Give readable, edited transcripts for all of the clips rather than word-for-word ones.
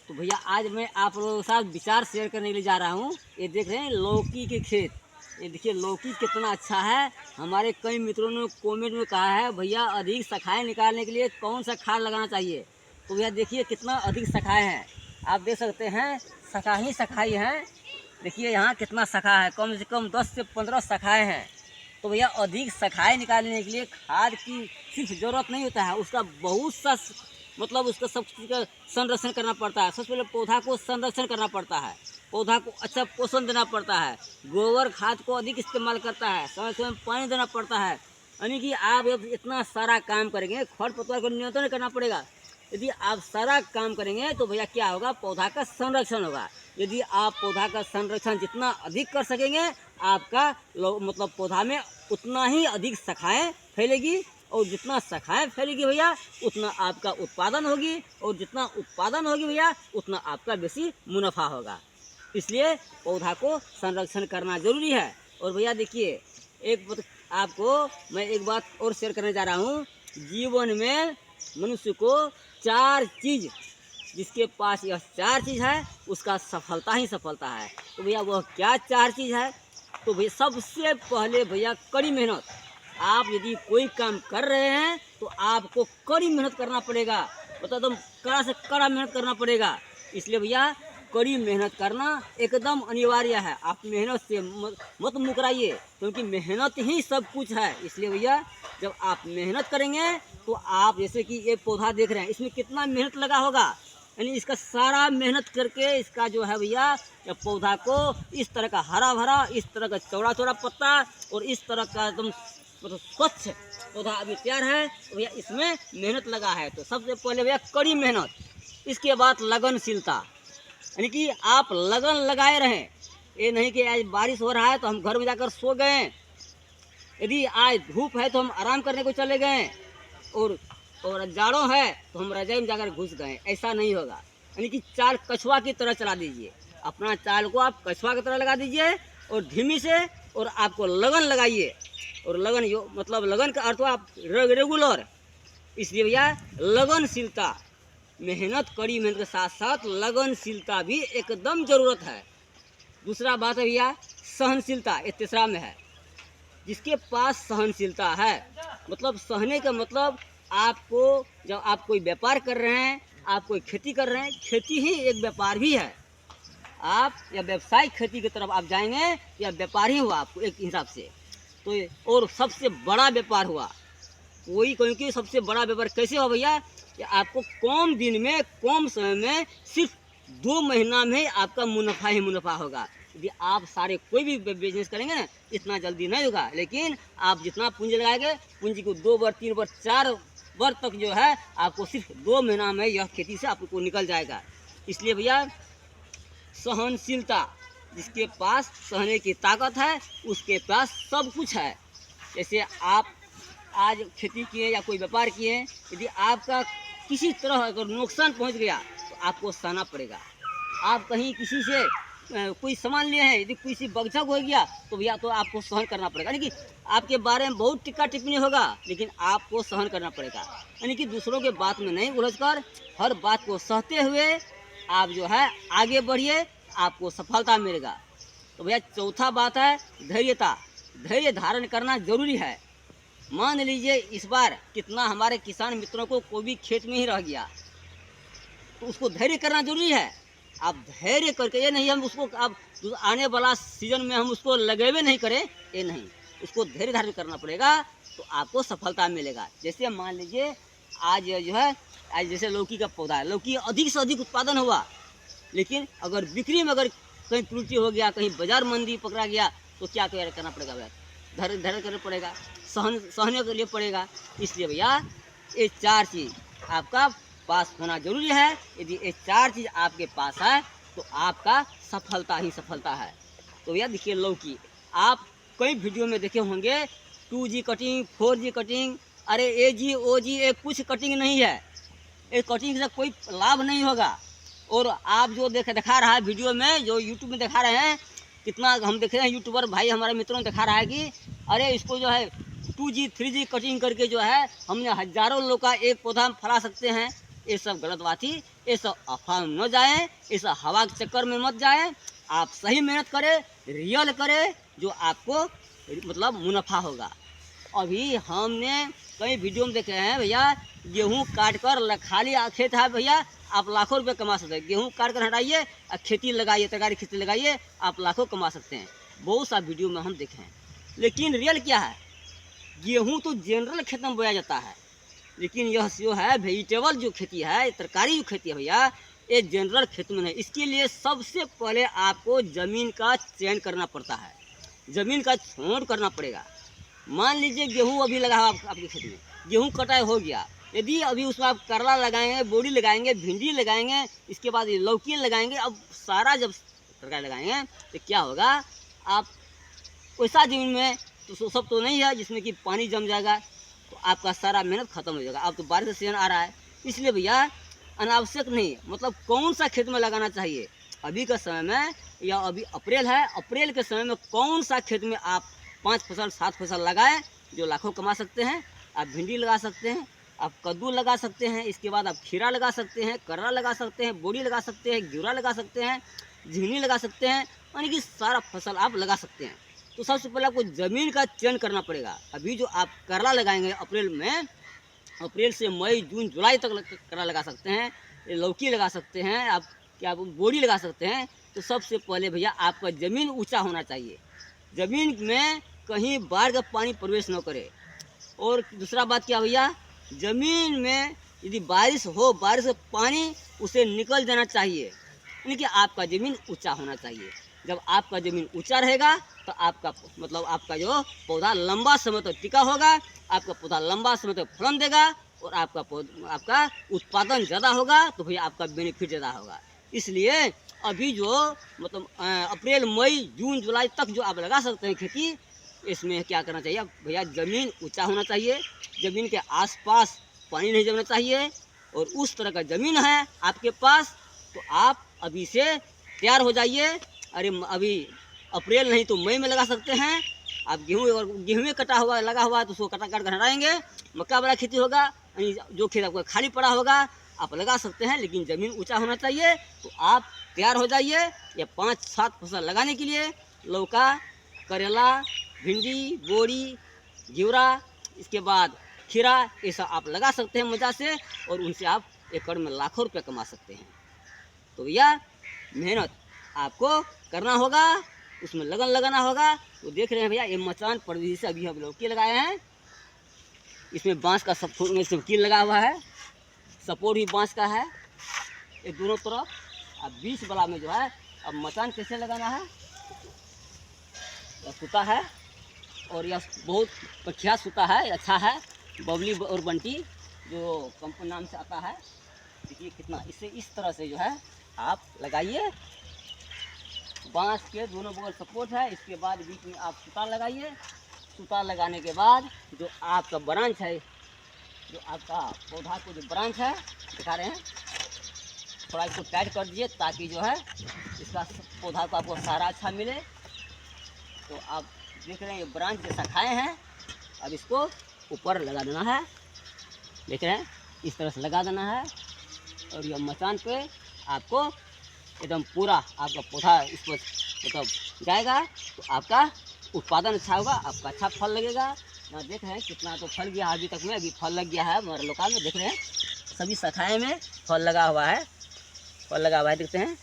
तो भैया आज मैं आप लोगों के साथ विचार शेयर करने के लिए जा रहा हूँ। ये देख रहे हैं लौकी के खेत। ये देखिए लौकी कितना अच्छा है। हमारे कई मित्रों ने कमेंट में कहा है भैया अधिक शाखाएँ निकालने के लिए कौन सा खाद लगाना चाहिए। तो भैया देखिए कितना अधिक शाखाएँ हैं, आप देख सकते हैं शाखा ही शाखाई हैं। देखिए यहाँ कितना शाखा है, कम से कम 10 से 15 शाखाएँ हैं। तो भैया अधिक शाखाएँ निकालने के लिए खाद की सिर्फ ज़रूरत नहीं होता है, उसका बहुत सा मतलब उसका सब चीज़ का संरक्षण करना पड़ता है। सबसे पहले पौधा को संरक्षण करना पड़ता है, पौधा को अच्छा पोषण देना पड़ता है, गोबर खाद को अधिक इस्तेमाल करता है, समय समय पानी देना पड़ता है। यानी कि आप जब इतना सारा काम करेंगे, खरपतवार को नियंत्रण करना पड़ेगा। यदि आप सारा काम करेंगे तो भैया क्या होगा, पौधा का संरक्षण होगा। यदि आप पौधा का संरक्षण जितना अधिक कर सकेंगे, आपका मतलब पौधा में उतना ही अधिक शाखाएँ फैलेगी, और जितना शाखाएँ फैलेगी भैया उतना आपका उत्पादन होगी, और जितना उत्पादन होगी भैया उतना आपका बेसी मुनाफा होगा। इसलिए पौधा को संरक्षण करना ज़रूरी है। और भैया देखिए आपको मैं एक बात और शेयर करने जा रहा हूँ। जीवन में मनुष्य को 4 चीज़, जिसके पास यह 4 चीज़ है उसका सफलता ही सफलता है। तो भैया वह क्या 4 चीज़ है? तो भैया सबसे पहले भैया कड़ी मेहनत। आप यदि कोई काम कर रहे हैं तो आपको कड़ी मेहनत करना पड़ेगा, मतलब एकदम कड़ा से कड़ा मेहनत करना पड़ेगा। इसलिए भैया कड़ी मेहनत करना एकदम अनिवार्य है। आप मेहनत से मत मुकराइए, क्योंकि मेहनत ही सब कुछ है। इसलिए भैया जब आप मेहनत करेंगे तो आप, जैसे कि ये पौधा देख रहे हैं, इसमें कितना मेहनत लगा होगा। यानी इसका सारा मेहनत करके इसका जो है भैया पौधा को इस तरह का हरा भरा, इस तरह का चौड़ा चौड़ा पत्ता और इस तरह का एकदम मतलब स्वच्छ पौधा अभी तैयार है। तो भैया इसमें मेहनत लगा है। तो सबसे पहले भैया कड़ी मेहनत, इसके बाद लगनशीलता, यानी कि आप लगन लगाए रहें। ये नहीं कि आज बारिश हो रहा है तो हम घर में जाकर सो गए, यदि आज धूप है तो हम आराम करने को चले गए, और जाड़ों है तो हम रजाई में जाकर घुस गए, ऐसा नहीं होगा। यानी कि चाल कछुआ की तरह चला दीजिए, अपना चाल को आप कछुआ की तरह लगा दीजिए और धीमी से, और आपको लगन लगाइए। और लगन मतलब लगन का अर्थ आप रेगुलर। इसलिए भैया लगनशीलता, मेहनत कड़ी मेहनत के साथ साथ लगनशीलता भी एकदम ज़रूरत है। दूसरा बात है भैया सहनशीलता, ये तीसरा में है। जिसके पास सहनशीलता है, मतलब सहने का मतलब आपको, जब आप कोई व्यापार कर रहे हैं, आप कोई खेती कर रहे हैं, खेती ही एक व्यापार भी है। आप या व्यवसायिक खेती की तरफ आप जाएंगे या व्यापार ही हुआ आपको एक हिसाब से। तो और सबसे बड़ा व्यापार हुआ कोई, क्योंकि सबसे बड़ा व्यापार कैसे हो भैया, कि आपको कम दिन में कम समय में सिर्फ 2 महीना में आपका मुनाफा ही मुनाफा होगा। यदि आप सारे कोई भी बिजनेस करेंगे ना, इतना जल्दी नहीं होगा, लेकिन आप जितना पूंजी लगाएंगे, पूंजी को 2 बार 3 बार 4 बार तक जो है आपको सिर्फ 2 महीना में यह खेती से आपको निकल जाएगा। इसलिए भैया सहनशीलता, जिसके पास सहने की ताकत है उसके पास सब कुछ है। जैसे आप आज खेती किए या कोई व्यापार किए, यदि आपका किसी तरह अगर नुकसान पहुंच गया तो आपको सहना पड़ेगा। आप कहीं किसी से कोई सामान लिए हैं, यदि किसी बगझक हो गया तो भैया तो आपको सहन करना पड़ेगा। यानी कि आपके बारे में बहुत टिक्का टिप्पणी होगा, लेकिन आपको सहन करना पड़ेगा। यानी कि दूसरों के बात में नहीं उलझकर हर बात को सहते हुए आप जो है आगे बढ़िए, आपको सफलता मिलेगा। तो भैया चौथा बात है धैर्यता, धैर्य धारण करना जरूरी है। मान लीजिए इस बार कितना हमारे किसान मित्रों को कोई भी खेत में ही रह गया, तो उसको धैर्य करना जरूरी है। आप धैर्य करके, ये नहीं हम उसको अब आने वाला सीजन में हम उसको लगेबे नहीं करें, ये नहीं, उसको धैर्य धारण करना पड़ेगा तो आपको सफलता मिलेगा। जैसे मान लीजिए आज जो है, आज जैसे लौकी का पौधा है, लौकी अधिक से अधिक उत्पादन हुआ, लेकिन अगर बिक्री में अगर कहीं त्रुटि हो गया, कहीं बाजार मंदी पकड़ा गया, तो क्या करना पड़ेगा भैया, धैर्य करना पड़ेगा, सहने के लिए पड़ेगा। इसलिए भैया ये 4 चीज़ आपका पास होना जरूरी है। यदि ये 4 चीज़ आपके पास है तो आपका सफलता ही सफलता है। तो भैया देखिए लौकी, आप कई वीडियो में देखे होंगे 2G कटिंग, 4G कटिंग, अरे AG OG ये कुछ कटिंग नहीं है, ये कटिंग से कोई लाभ नहीं होगा। और आप जो दिखा रहा है वीडियो में, जो यूट्यूब में दिखा रहे हैं, कितना हम देख रहे हैं यूट्यूबर भाई हमारे मित्रों ने दिखा रहा है कि अरे इसको जो है 2G 3G कटिंग करके जो है हमने हज़ारों लोग का एक पौधा हम फैला सकते हैं। ये सब गलत बात ही। ये सब अफवाह में न जाए, ये सब हवा के चक्कर में मत जाए। आप सही मेहनत करें, रियल करें, जो आपको मतलब मुनाफा होगा। अभी हमने कई वीडियो में देखे हैं भैया, गेहूं काट कर खाली खेत है भैया, आप लाखों रुपए कमा सकते हैं। गेहूं काट कर हटाइए और खेती लगाइए, तरकारी खेती लगाइए, आप लाखों कमा सकते हैं। बहुत सा वीडियो में हम देखे हैं। लेकिन रियल क्या है, गेहूं तो जनरल खेत में बोया जाता है, लेकिन यह जो है वेजिटेबल जो खेती है, तरकारी जो खेती है भैया, ये जनरल खेत में नहीं। इसके लिए सबसे पहले आपको ज़मीन का चयन करना पड़ता है, ज़मीन का छोड़ करना पड़ेगा। मान लीजिए गेहूं अभी लगा हुआ आपके खेत में, गेहूं कटाई हो गया, यदि अभी उसमें आप करला लगाएंगे, बोड़ी लगाएंगे, भिंडी लगाएंगे, इसके बाद ये लौकी लगाएंगे, अब सारा जब तरकारी लगाएंगे तो क्या होगा, आप वैसा ज़मीन में तो सब तो नहीं है जिसमें कि पानी जम जाएगा, तो आपका सारा मेहनत खत्म हो जाएगा। अब तो बारिश का सीजन आ रहा है, इसलिए भैया अनावश्यक नहीं, मतलब कौन सा खेत में लगाना चाहिए अभी का समय में, या अभी अप्रैल है, अप्रैल के समय में कौन सा खेत में आप 5 फसल 7 फसल लगाएं जो लाखों कमा सकते हैं। आप भिंडी लगा सकते हैं, आप कद्दू लगा सकते हैं, इसके बाद आप खीरा लगा सकते हैं, करेला लगा सकते हैं, बोड़ी लगा सकते हैं, घिउरा लगा सकते हैं, झिंगनी लगा सकते हैं, यानी कि सारा फसल आप लगा सकते हैं। तो सबसे पहले आपको ज़मीन का चयन करना पड़ेगा। अभी जो आप करेला लगाएंगे अप्रैल में, अप्रैल से मई जून जुलाई तक करेला लगा सकते हैं, लौकी लगा सकते हैं, आप क्या बोड़ी लगा सकते हैं। तो सबसे पहले भैया आपका ज़मीन ऊंचा होना चाहिए, ज़मीन में कहीं बाढ़ का पानी प्रवेश न करे। और दूसरा बात क्या भैया, ज़मीन में यदि बारिश हो, बारिश का पानी उसे निकल जाना चाहिए, यानी कि आपका ज़मीन ऊंचा होना चाहिए। जब आपका ज़मीन ऊंचा रहेगा तो आपका मतलब आपका जो पौधा लंबा समय तक टिका होगा, आपका पौधा लंबा समय तक फलन देगा, और आपका उत्पादन ज़्यादा होगा, तो भैया आपका बेनिफिट ज़्यादा होगा। इसलिए अभी जो मतलब अप्रैल मई जून जुलाई तक जो आप लगा सकते हैं खेती, इसमें क्या करना चाहिए भैया, ज़मीन ऊंचा होना चाहिए, ज़मीन के आसपास पानी नहीं जमना चाहिए, और उस तरह का ज़मीन है आपके पास तो आप अभी से तैयार हो जाइए। अरे अभी अप्रैल नहीं तो मई में लगा सकते हैं आप। गेहूँ में कटा हुआ लगा हुआ है तो उसको कटा कर हटाएंगे, मक्का वाला खेती होगा, जो खेत आपको खाली पड़ा होगा आप लगा सकते हैं, लेकिन ज़मीन ऊंचा होना चाहिए। तो आप तैयार हो जाइए या 5-7 फसल लगाने के लिए। लौका, करेला, भिंडी, बोड़ी, घिउरा, इसके बाद खीरा, ये सब आप लगा सकते हैं मज़ा से, और उनसे आप एकड़ में लाखों रुपये कमा सकते हैं। तो भैया मेहनत आपको करना होगा, उसमें लगन लगाना होगा। तो देख रहे हैं भैया, ये मचान प्रविधि से अभी हम लौकी लगाए हैं, इसमें बांस का सपोर्ट में से कील लगा हुआ है, सपोर्ट भी बांस का है ये दोनों तरफ। अब बीच वाला में जो है, अब मचान कैसे लगाना है, सूता है, और यह बहुत प्रख्यात सूता है, अच्छा है, बबली और बंटी जो कंपनी नाम से आता है। देखिए कितना, इसे इस तरह से जो है आप लगाइए, बांस के दोनों बगल सपोर्ट है, इसके बाद बीच में आप सूता लगाइए। सूता लगाने के बाद जो आपका ब्रांच है, जो आपका पौधा को जो ब्रांच है दिखा रहे हैं, थोड़ा इसको टाइट कर दीजिए ताकि जो है इसका पौधा को आपको सहारा अच्छा मिले। तो आप देख रहे हैं ये ब्रांच जो शाखाएँ हैं, अब इसको ऊपर लगा देना है, देख रहे हैं इस तरह से लगा देना है, और यह मचान पे आपको एकदम पूरा आपका पौधा इस पर मतलब जाएगा, तो आपका उत्पादन अच्छा होगा, आपका अच्छा फल लगेगा। ना देख रहे हैं कितना तो फल गया अभी तक में, अभी फल लग गया है हमारे लोकाल में, देख रहे हैं सभी शाखाएँ में फल लगा हुआ है, फल लगा हुआ है, देखते हैं।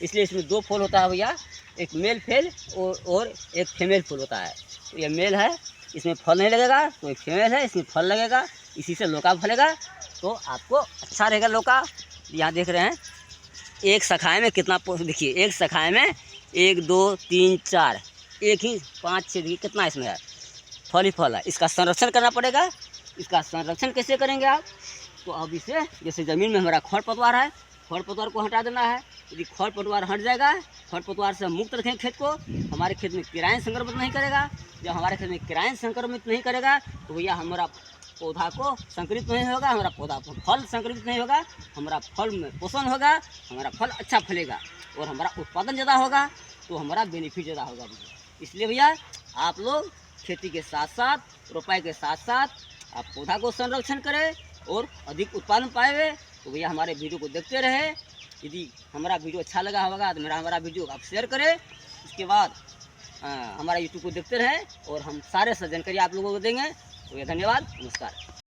इसलिए इसमें 2 फूल होता है भैया, एक मेल फूल और एक फीमेल फूल होता है। तो ये मेल है, इसमें फल नहीं लगेगा, तो एक फीमेल है, इसमें फल लगेगा, इसी से लौका फलेगा, तो आपको अच्छा रहेगा लौका। यहाँ देख रहे हैं एक शाखाएँ में कितना, देखिए एक शाखाएँ में 1 2 3 4, एक ही 5 6 देखिए कितना इसमें है, फल ही फल है। इसका संरक्षण करना पड़ेगा। इसका संरक्षण कैसे करेंगे आप, तो अब इसे जैसे ज़मीन में हमारा खरपतवार है, खरपतवार को हटा देना है। यदि खरपतवार हट जाएगा, खरपतवार से मुक्त रखें खेत को, हमारे खेत में किराएँ संक्रमित नहीं करेगा। जब हमारे खेत में किराएँ संक्रमित नहीं करेगा तो भैया हमारा पौधा को संकरित नहीं होगा, हमारा पौधा फल संकरित नहीं होगा, हमारा फल में पोषण होगा, हमारा फल अच्छा फलेगा और हमारा उत्पादन ज़्यादा होगा, तो हमारा बेनिफिट ज़्यादा होगा भैया। इसलिए भैया आप लोग खेती के साथ साथ, रोपाई के साथ साथ आप पौधा को संरक्षण करें और अधिक उत्पादन पाएंगे। तो भैया हमारे वीडियो को देखते रहे। यदि हमारा वीडियो अच्छा लगा होगा तो हमारा वीडियो आप शेयर करें। उसके बाद हमारा यूट्यूब को देखते रहें और हम सारे जानकारी आप लोगों को देंगे। तो ये धन्यवाद, नमस्कार।